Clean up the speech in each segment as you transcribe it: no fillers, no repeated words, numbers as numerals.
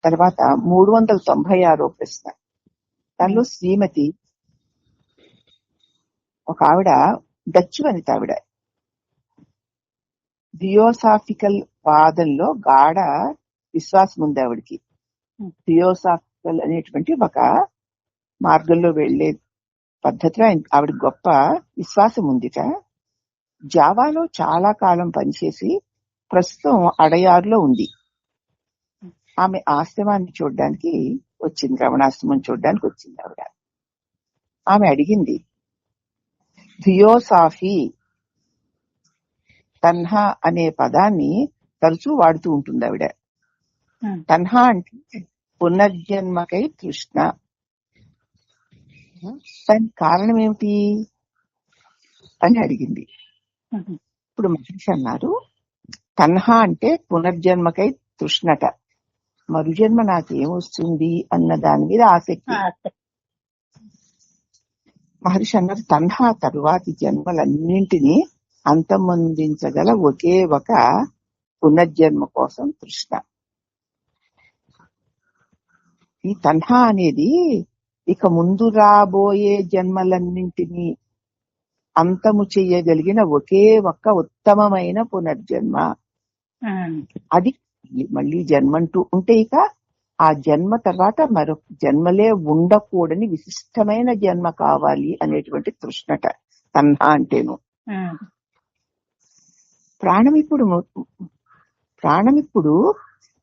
తర్వాత 396 ప్రశ్న. దానిలో శ్రీమతి ఒక ఆవిడ డచ్ వనిత, ఆవిడ థియోసాఫికల్ వాదంలో గాఢ విశ్వాసం ఉంది ఆవిడికి. థియోసాఫికల్ అనేటువంటి ఒక మార్గంలో వెళ్లే పద్ధతిలో ఆవిడ గొప్ప విశ్వాసం ఉందిట. జావాలో చాలా కాలం పనిచేసి ప్రస్తుతం అడయారులో ఉంది. ఆమె ఆశ్రమాన్ని చూడడానికి వచ్చింది, రమణాశ్రమం చూడడానికి వచ్చింది ఆవిడ. ఆమె అడిగింది, థియోసాఫీ తన్హా అనే పదాన్ని తరచూ వాడుతూ ఉంటుంది ఆవిడ. తన్హా అంటే పునర్జన్మకై తృష్ణ. దానికి కారణం ఏమిటి అని అడిగింది. ఇప్పుడు మహర్షి అన్నారు, తన్హా అంటే పునర్జన్మకై తృష్ణట, మరుజన్మ నాకేమొస్తుంది అన్న దాని మీద ఆసక్తి. మహర్షి అన్నారు, తన్హా తరువాతి జన్మలన్నింటినీ అంతమొందించగల ఒకే ఒక పునర్జన్మ కోసం తృష్ణ. ఈ తన్హా అనేది ఇక ముందు రాబోయే జన్మలన్నింటినీ అంతము చెయ్యగలిగిన ఒకే ఒక్క ఉత్తమమైన పునర్జన్మ. అది మళ్ళీ జన్మంటూ ఉంటే ఇక ఆ జన్మ తర్వాత మరొక జన్మలే ఉండకూడని విశిష్టమైన జన్మ కావాలి అనేటువంటి తృష్ణట తన్హా అంటేను. ప్రాణం ఇప్పుడు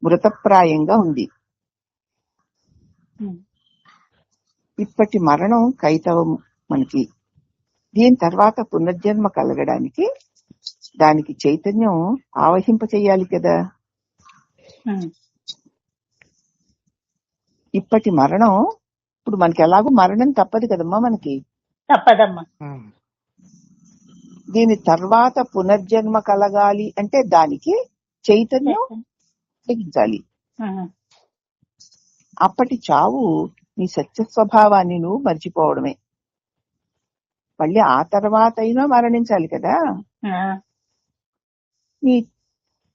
మృతప్రాయంగా ఉంది. ఇప్పటి మరణం కైతవం మనకి. దీని తర్వాత పునర్జన్మ కలగడానికి దానికి చైతన్యం ఆవహింప చెయ్యాలి కదా. ఇప్పటి మరణం ఇప్పుడు మనకి ఎలాగో మరణం తప్పదు కదమ్మా, మనకి తప్పదమ్మా. దీని తర్వాత పునర్జన్మ కలగాలి అంటే దానికి చైతన్యం తగ్గించాలి. అప్పటి చావు నీ సత్య స్వభావాన్ని నువ్వు మర్చిపోవడమే. మళ్ళీ ఆ తర్వాత అయినా మరణించాలి కదా. నీ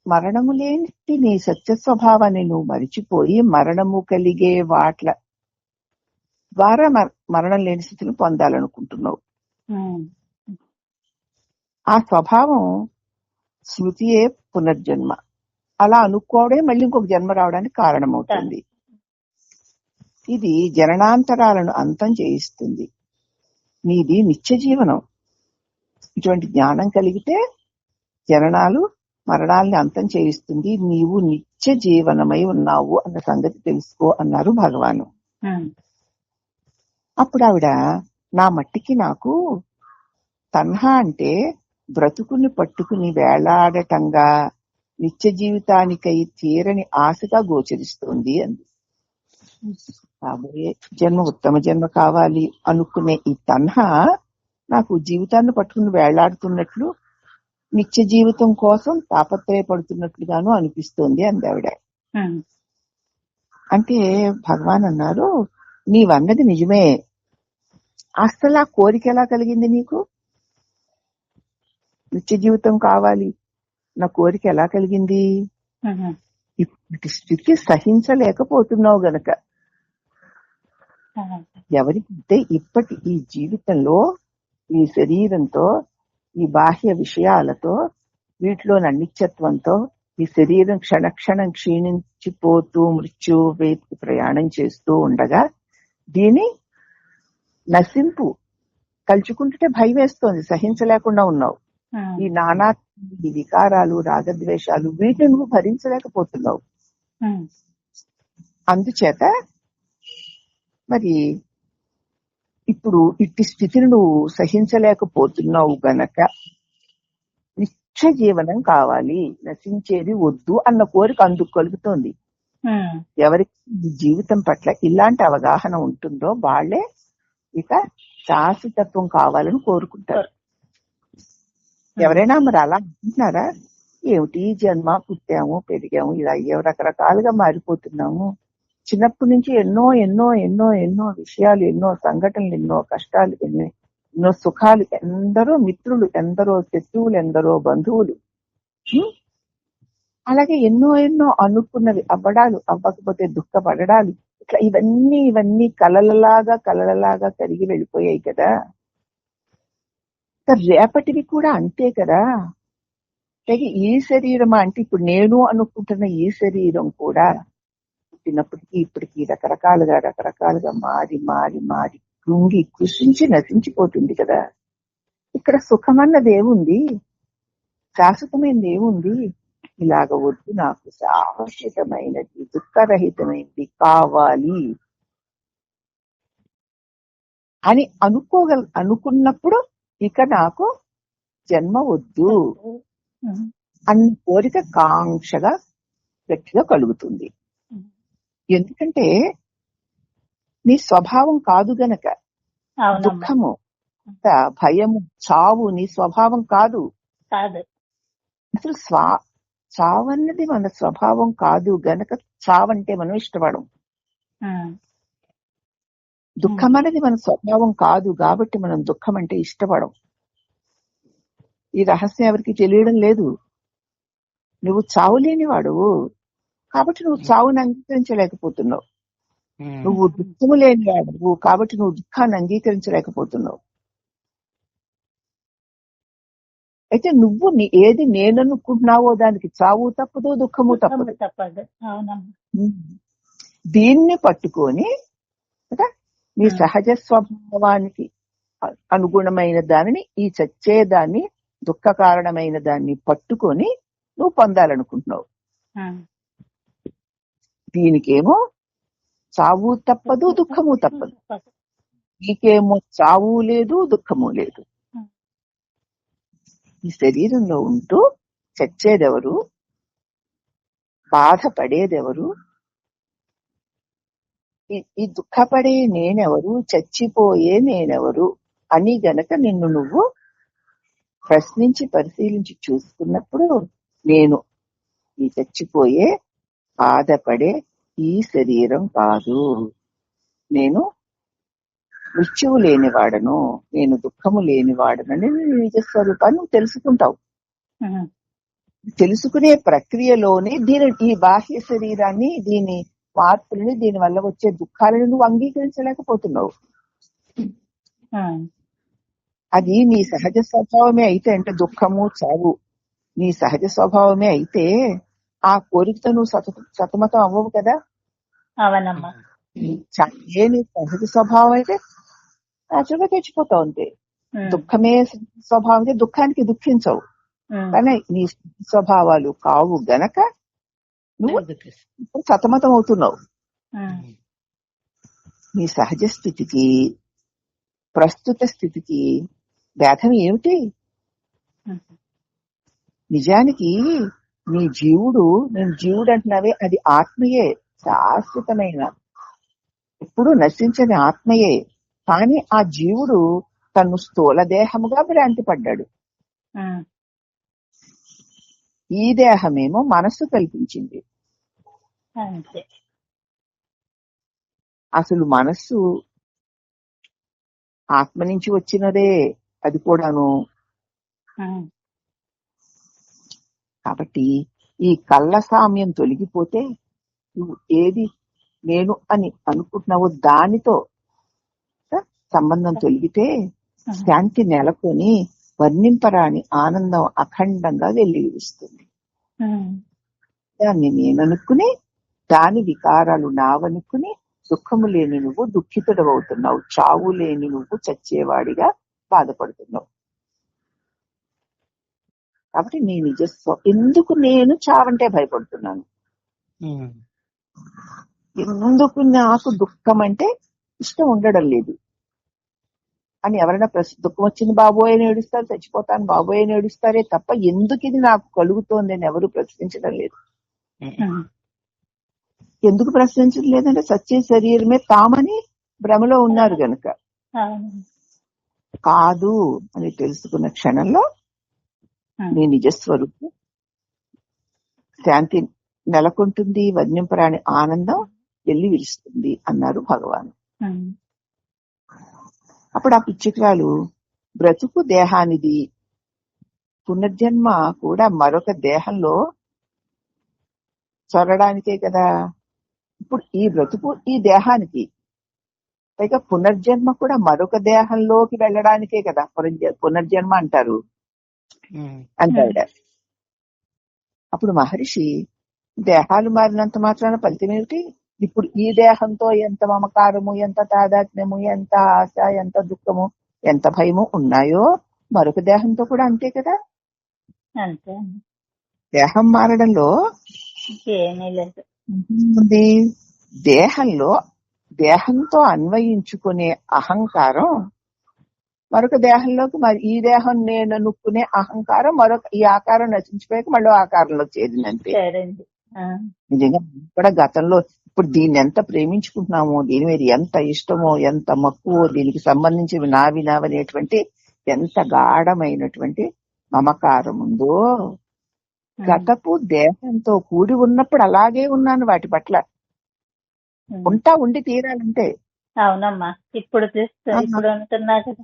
మరణము లేని నీ సత్య స్వభావాన్ని నువ్వు మరిచిపోయి మరణము కలిగే వాట్ల ద్వారా మరణం లేని స్థితిని పొందాలనుకుంటున్నావు. ఆ స్వభావం స్మృతియే పునర్జన్మ. అలా అనుకోవడే మళ్ళీ ఇంకొక జన్మ రావడానికి కారణమవుతుంది. ఇది జననాంతరాలను అంతం చేయిస్తుంది. నీది నిత్య జీవనం. ఇటువంటి జ్ఞానం కలిగితే జననాలు మరణాలని అంతం చేయిస్తుంది. నీవు నిత్య జీవనమై ఉన్నావు అన్న సంగతి తెలుసుకో అన్నారు భగవాను. అప్పుడు ఆవిడ, నా మట్టికి నాకు తన్హా అంటే బ్రతుకుని పట్టుకుని వేలాడటంగా నిత్య జీవితానికై తీరని ఆశగా గోచరిస్తోంది అంది. కాబోయే జన్మ ఉత్తమ జన్మ కావాలి అనుకునే ఈ తన్హా నాకు జీవితాన్ని పట్టుకుని వేలాడుతున్నట్లు, నిత్య జీవితం కోసం తాపత్రయపడుతున్నట్లుగాను అనిపిస్తోంది అంది ఆవిడ. అంటే భగవాన్ అన్నారు, నీవన్నది నిజమే. అసలు ఆ కోరిక ఎలా కలిగింది నీకు? నిత్య జీవితం కావాలి నా కోరిక ఎలా కలిగింది? ఇప్పటి స్థితి సహించలేకపోతున్నావు గనక. ఎవరికంటే ఇప్పటి ఈ జీవితంలో ఈ శరీరంతో, ఈ బాహ్య విషయాలతో, వీటిలోని అనిత్యత్వంతో ఈ శరీరం క్షణక్షణం క్షీణించిపోతూ మృత్యు వేదికి ప్రయాణం చేస్తూ ఉండగా దీని నశింపు తలుచుకుంటుంటే భయం వేస్తోంది, సహించలేకుండా ఉన్నావు. ఈ నానా ఈ వికారాలు, రాగద్వేషాలు, వీటిని నువ్వు భరించలేకపోతున్నావు. అందుచేత మరి ఇప్పుడు ఇట్టి స్థితిని నువ్వు సహించలేకపోతున్నావు గనక నిత్య జీవనం కావాలి, నశించేది వద్దు అన్న కోరిక అందుకు కలుగుతోంది. ఎవరికి జీవితం పట్ల ఇలాంటి అవగాహన ఉంటుందో వాళ్లే ఇక శాశ్వతత్వం కావాలని కోరుకుంటారు. ఎవరైనా మరి అలా అంటున్నారా? ఏమిటి జన్మ, పుట్టాము, పెరిగాము, ఇలా అయ్యే రకరకాలుగా మారిపోతున్నాము. చిన్నప్పటి నుంచి ఎన్నో ఎన్నో ఎన్నో ఎన్నో విషయాలు, ఎన్నో సంఘటనలు, ఎన్నో కష్టాలు, ఎన్నో సుఖాలు, ఎందరో మిత్రులు, ఎందరో శత్రువులు, ఎందరో బంధువులు, అలాగే ఎన్నో ఎన్నో అనుకున్నవి అవ్వడాలు, అవ్వకపోతే దుఃఖపడడాలు, ఇట్లా ఇవన్నీ కలలలాగా కరిగి వెళ్ళిపోయాయి కదా. రేపటివి కూడా అంతే కదా. అలాగే ఈ శరీరం అంటే ఇప్పుడు నేను అనుకుంటున్న ఈ శరీరం కూడా పుట్టినప్పటికీ ఇప్పటికీ రకరకాలుగా మారి కృంగి కృషించి నశించిపోతుంది కదా. ఇక్కడ సుఖమన్నది ఏముంది, శాశ్వతమైనది ఏముంది? ఇలాగ వద్దు, నాకు శాశ్వతమైనది దుఃఖరహితమైనది కావాలి అని అనుకున్నప్పుడు ఇక నాకు జన్మ వద్దు అన్న కోరిక కాంక్షగా గట్టిగా కలుగుతుంది. ఎందుకంటే నీ స్వభావం కాదు గనక. దుఃఖము, భయము, చావు నీ స్వభావం కాదు. అసలు చావు అన్నది మన స్వభావం కాదు గనక చావంటే మనం ఇష్టపడం. దుఃఖం అనేది మన స్వభావం కాదు కాబట్టి మనం దుఃఖం అంటే ఇష్టపడం. ఈ రహస్యం ఎవరికి తెలియడం లేదు. నువ్వు చావు లేనివాడువు కాబట్టి నువ్వు చావుని అంగీకరించలేకపోతున్నావు. నువ్వు దుఃఖము లేనివాడువు కాబట్టి నువ్వు దుఃఖాన్ని అంగీకరించలేకపోతున్నావు. అయితే నువ్వు ఏది నేననుకుంటున్నావో దానికి చావు తప్పదు, దుఃఖము తప్పదు. దీన్ని పట్టుకొని నీ సహజ స్వభావానికి అనుగుణమైన దానిని, ఈ చచ్చేదాన్ని, దుఃఖ కారణమైన దాన్ని పట్టుకొని నువ్వు పొందాలనుకుంటున్నావు. దీనికేమో చావు తప్పదు, దుఃఖము తప్పదు. నీకేమో చావు లేదు, దుఃఖము లేదు. ఈ శరీరంలో ఉంటూ చచ్చేదెవరు, బాధపడేదెవరు, ఈ దుఃఖపడే నేనెవరు, చచ్చిపోయే నేనెవరు అని గనక నిన్ను నువ్వు ప్రశ్నించి పరిశీలించి చూసుకున్నప్పుడు, నేను ఈ చచ్చిపోయే బాధపడే ఈ శరీరం కాదు, నేను మృత్యువు లేనివాడను, నేను దుఃఖము లేనివాడనని నిజ స్వరూపాన్ని నువ్వు తెలుసుకుంటావు. తెలుసుకునే ప్రక్రియలోనే ఈ బాహ్య శరీరాన్ని, దీని మార్పులని, దీని వల్ల వచ్చే దుఃఖాలను నువ్వు అంగీకరించలేకపోతున్నావు. అది నీ సహజ స్వభావమే అయితే, అంటే దుఃఖము చావు నీ సహజ స్వభావమే అయితే ఆ కోరికతో నువ్వు సతమతం అవ్వవు కదా. అవనమ్మా. నీ సహజ స్వభావం అయితే యాక్చువల్గా తెచ్చిపోతావు అంతే. దుఃఖమే స్వభావం అయితే దుఃఖానికి దుఃఖించవు. కానీ నీ స్వభావాలు కావు గనక నువ్వు సతమతం అవుతున్నావు. నీ సహజ స్థితికి ప్రస్తుత స్థితికి భేదం ఏమిటి? నిజానికి నీ జీవుడు, నేను జీవుడు అంటున్నావే, అది ఆత్మయే, శాశ్వతమైన ఎప్పుడు నశించని ఆత్మయే. కానీ ఆ జీవుడు తను స్థూల దేహముగా భ్రాంతి పడ్డాడు. ఈ దేహమేమో మనస్సు కల్పించింది. అసలు మనస్సు ఆత్మ నుంచి వచ్చినదే, అది కూడాను. కాబట్టి ఈ కళ్ళ సామ్యం తొలగిపోతే నువ్వు ఏది నేను అని అనుకుంటున్నావో దానితో సంబంధం తొలగితే శాంతి నెలకొని వర్ణింపరాని ఆనందం అఖండంగా వెల్లివిస్తుంది. దాన్ని నేననుకుని, దాని వికారాలు నావనుకుని దుఃఖము లేని నువ్వు దుఃఖితుడవుతున్నావు, చావు లేని నువ్వు చచ్చేవాడిగా బాధపడుతున్నావు. కాబట్టి నీ నిజస్వం ఎందుకు నేను చావంటే భయపడుతున్నాను, ఎందుకు నాకు దుఃఖం అంటే ఇష్టం ఉండడం లేదు అని ఎవరైనా దుఃఖం వచ్చింది బాబోయ్ అని ఏడుస్తారు, చచ్చిపోతాను బాబోయ్ అని ఏడుస్తారే తప్ప ఎందుకు ఇది నాకు కలుగుతోంది అని ఎవరు ప్రశ్నించడం లేదు. ఎందుకు ప్రశ్నించడం లేదంటే సత్య శరీరమే తామని భ్రమలో ఉన్నారు గనక. కాదు అని తెలుసుకున్న క్షణంలో నీ నిజస్వరూపం శాంతి నెలకొంటుంది, వర్ణింపరాని ఆనందం వెళ్ళి విలుస్తుంది అన్నారు భగవాన్. అప్పుడు ఆ పిచ్చికరాలు బ్రతుకు దేహానిది, పునర్జన్మ కూడా మరొక దేహంలో చొరడానికే కదా. ఇప్పుడు ఈ బ్రతుకు ఈ దేహానికి, పైగా పునర్జన్మ కూడా మరొక దేహంలోకి వెళ్ళడానికే కదా పునర్జన్మ అంటారు అంటాడు. అప్పుడు మహర్షి దేహాలు మారినంత మాత్రాన ఫలితం ఏమిటి? ఇప్పుడు ఈ దేహంతో ఎంత మమకారము, ఎంత తాదాత్మ్యము, ఎంత ఆశ, ఎంత దుఃఖము, ఎంత భయము ఉన్నాయో మరొక దేహంతో కూడా అంతే కదా. అంతే దేహం మారడంలో ఏమీ లేదు. ఉంది. దేహంలో దేహంతో అన్వయించుకునే అహంకారం మరొక దేహంలోకి, మరి ఈ దేహం నేను అనుకునే అహంకారం మరొక ఈ ఆకారం నశించిపోయాక మళ్ళీ ఆకారంలో చేరిందంతే. నిజంగా కూడా గతంలో ఇప్పుడు దీన్ని ఎంత ప్రేమించుకుంటున్నామో, దీని మీద ఎంత ఇష్టమో, ఎంత మక్కువో, దీనికి సంబంధించి నావినావనేటువంటి ఎంత గాఢమైనటువంటి మమకారం ఉందో, గతపు దేహంతో కూడి ఉన్నప్పుడు అలాగే ఉన్నాను వాటి పట్ల. ఉండి తీరాలంటే. అవునమ్మా, ఇప్పుడు ఇప్పుడు ఉంటున్నా కదా.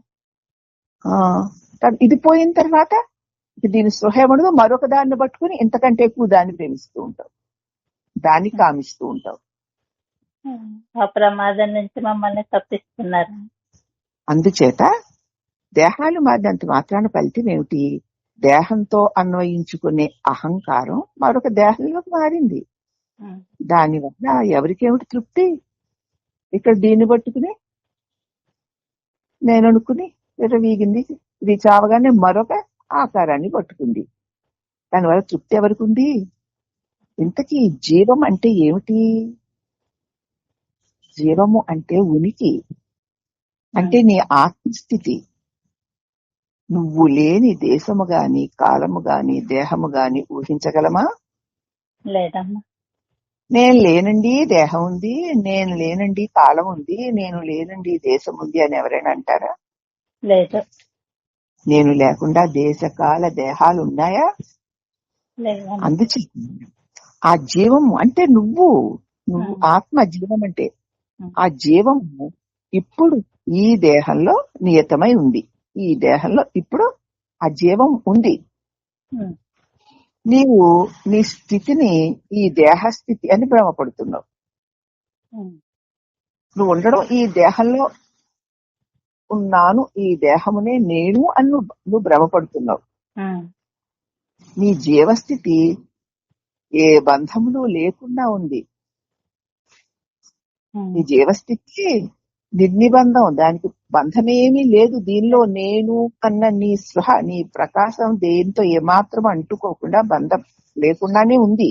ఇది పోయిన తర్వాత దీని స్పృహ ఉండదు, మరొక దాన్ని పట్టుకుని ఇంతకంటే ఎక్కువ దాన్ని ప్రేమిస్తూ ఉంటావు, దాన్ని కామిస్తూ ఉంటావు. ఆ ప్రమాదం నుంచి మమ్మల్ని తప్పిస్తున్నారు. అందుచేత దేహాలు మారినంత మాత్రాన ఫలితం ఏమిటి? దేహంతో అన్వయించుకునే అహంకారం మరొక దేహంలోకి మారింది. దానివల్ల ఎవరికేమిటి తృప్తి? ఇక్కడ దీన్ని పట్టుకుని నేను అనుకుని వీగింది, ఇది చావగానే మరొక ఆకారాన్ని పట్టుకుంది. దానివల్ల తృప్తి ఎవరికి ఉంది? ఇంతకీ జీవం అంటే ఏమిటి? జీవము అంటే ఉనికి, అంటే నీ ఆత్మస్థితి. నువ్వు లేని దేశము గాని, కాలము గాని, దేహము గాని ఊహించగలమా? లేదమ్మా. నేను లేనండి దేహం ఉంది, నేను లేనండి కాలం ఉంది, నేను లేనండి దేశం ఉంది అని ఎవరైనా అంటారా? లేదు. నేను లేకుండా దేశ కాల దేహాలు ఉన్నాయా? అందుచే ఆ జీవము అంటే నువ్వు ఆత్మ జీవం అంటే ఆ జీవము ఇప్పుడు ఈ దేహంలో నియతమై ఉంది. ఈ దేహంలో ఇప్పుడు ఆ జీవం ఉంది. నీవు నీ స్థితిని ఈ దేహస్థితి అని భ్రమపడుతున్నావు. నువ్వు ఉండడం ఈ దేహంలో ఉన్నాను, ఈ దేహమునే నేను అని నువ్వు భ్రమపడుతున్నావు. నీ జీవస్థితి ఏ బంధములు లేకుండా ఉంది. నీ జీవస్థితి నిర్నిబంధం, దానికి బంధమేమీ లేదు. దీనిలో నేను అన్న నీ స్పృహ, నీ ప్రకాశం దేంతో ఏమాత్రం అంటుకోకుండా బంధం లేకుండానే ఉంది.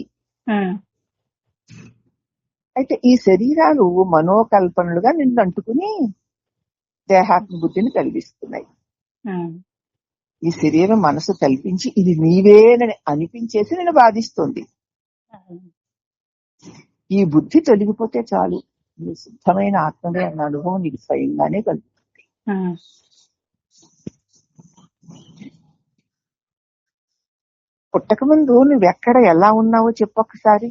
అయితే ఈ శరీరాలు మనోకల్పనలుగా నిన్ను అంటుకుని దేహాత్మ బుద్ధిని కలిగిస్తున్నాయి. ఈ శరీరం మనసు కల్పించి ఇది నీవేనని అనిపించేసి నేను బాధిస్తుంది. ఈ బుద్ధి తొలగిపోతే చాలు, నీ శుద్ధమైన ఆత్మనే అన్న అనుభవం నీకు స్వయంగానే కలుగుతుంది. పుట్టక ముందు నువ్వెక్కడ ఎలా ఉన్నావో చెప్పొక్కసారి.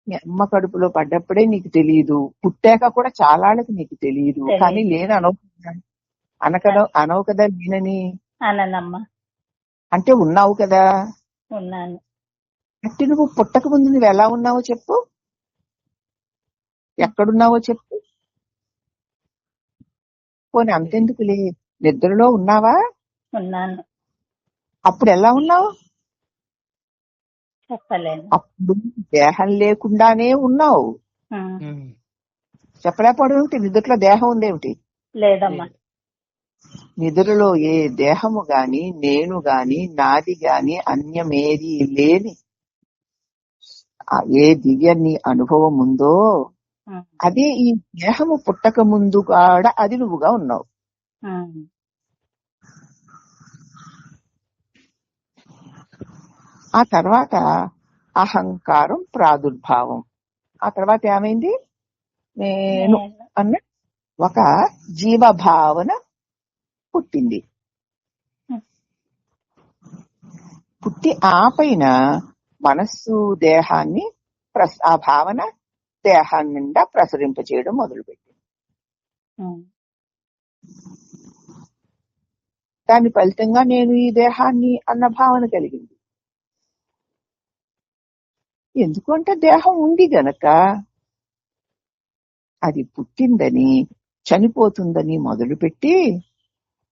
మీ అమ్మ కడుపులో పడ్డప్పుడే నీకు తెలియదు, పుట్టాక కూడా చాలాళ్ళకి నీకు తెలియదు. కానీ లేని అనవు కదా నేనని. అంటే ఉన్నావు కదా. అంటే నువ్వు పుట్టక ముందు నువ్వు ఎలా ఉన్నావో చెప్పు, ఎక్కడున్నావో చెప్పు. పోనీ అంతెందుకులే, నిద్రలో ఉన్నావా? అప్పుడు ఎలా ఉన్నావు? అప్పుడు దేహం లేకుండానే ఉన్నావు. చెప్పలేకపోవడం నిద్రలో దేహం ఉందేమిటి? లేదమ్మా. నిద్రలో ఏ దేహము గాని, నేను గాని, నాది గాని, అన్యమేది లేని ఏ దివ్య నీ అనుభవం ఉందో అదే ఈ దేహము పుట్టక ముందు కూడా అది నువ్వుగా ఉన్నావు. ఆ తర్వాత అహంకారం ప్రాదుర్భావం. ఆ తర్వాత ఏమైంది? నేను అన్న ఒక జీవభావన పుట్టింది. పుట్టి ఆ పైన మనస్సు దేహాన్ని ఆ భావన దేహాన్ని నిండా ప్రసరింపచేయడం మొదలుపెట్టింది. దాని ఫలితంగా నేను ఈ దేహాన్ని అన్న భావన కలిగింది. ఎందుకంటే దేహం ఉంది గనక అది పుట్టిందని చనిపోతుందని మొదలుపెట్టి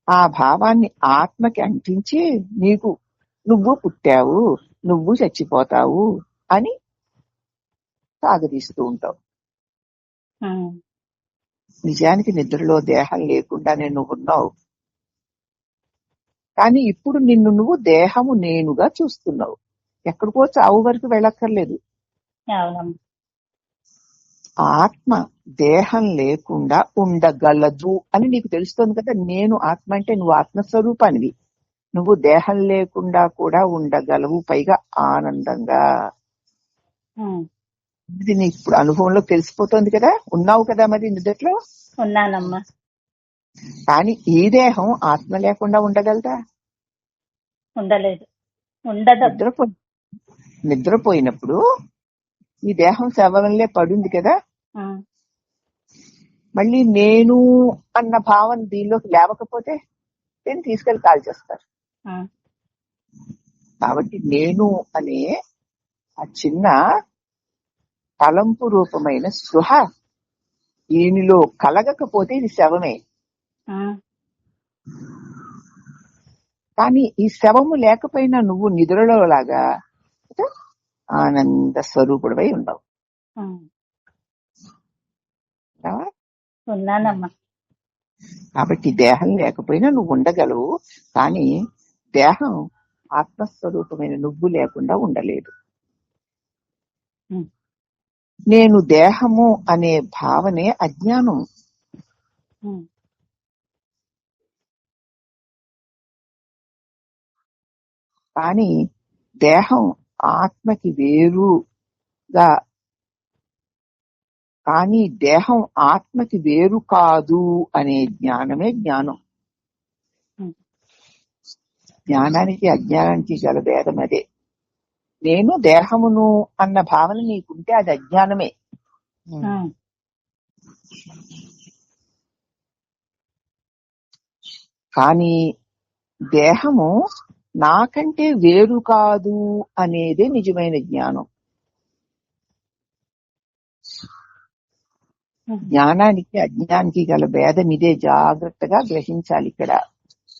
ఆ భావాన్ని ఆత్మకి అంటించి నీకు నువ్వు పుట్టావు, నువ్వు చచ్చిపోతావు అని సాగదీస్తూ ఉంటావు. నిజానికి నిద్రలో దేహం లేకుండానే నువ్వు ఉన్నావు, కానీ ఇప్పుడు నిన్ను నువ్వు దేహము నేనుగా చూస్తున్నావు. ఎక్కడికో చావు వరకు వెళ్ళక్కర్లేదు. ఆత్మ దేహం లేకుండా ఉండగలదు అని నీకు తెలుస్తుంది కదా. నేను ఆత్మ అంటే నువ్వు ఆత్మస్వరూపానివి, నువ్వు దేహం లేకుండా కూడా ఉండగలవు, పైగా ఆనందంగా. ఇది నీకు ఇప్పుడు అనుభవంలో తెలిసిపోతుంది కదా. ఉన్నావు కదా మరి నిద్రలో. ఉన్నానమ్మా. కానీ ఈ దేహం ఆత్మ లేకుండా ఉండగలదా? ఉండలేదు, ఉండదు. నిద్రపోయినప్పుడు ఈ దేహం శవంలే పడుంది కదా. మళ్ళీ నేను అన్న భావన దీనిలోకి లేవకపోతే దీన్ని తీసుకెళ్లి కాల్చేస్తారు. కాబట్టి నేను అనే ఆ చిన్న తలంపు రూపమైన స్పృహ దీనిలో కలగకపోతే ఇది శవమే. కానీ ఈ శవము లేకపోయినా నువ్వు నిద్రలో లాగా ఆనంద స్వరూపుడవై ఉండవు. కాబట్టి దేహం లేకపోయినా నువ్వు ఉండగలవు, కానీ దేహం ఆత్మస్వరూపమైన నువ్వు లేకుండా ఉండలేదు. నేను దేహము అనే భావనే అజ్ఞానం. కానీ దేహం ఆత్మకి వేరుగా, కానీ దేహం ఆత్మకి వేరు కాదు అనే జ్ఞానమే జ్ఞానం. జ్ఞానానికి అజ్ఞానానికి గల భేదం అదే. నేను దేహమును అన్న భావన నీకుంటే అది అజ్ఞానమే. కానీ దేహము నాకంటే వేరు కాదు అనేదే నిజమైన జ్ఞానం. జ్ఞానానికి అజ్ఞానానికి గల భేదం ఇదే, జాగ్రత్తగా గ్రహించాలి ఇక్కడ.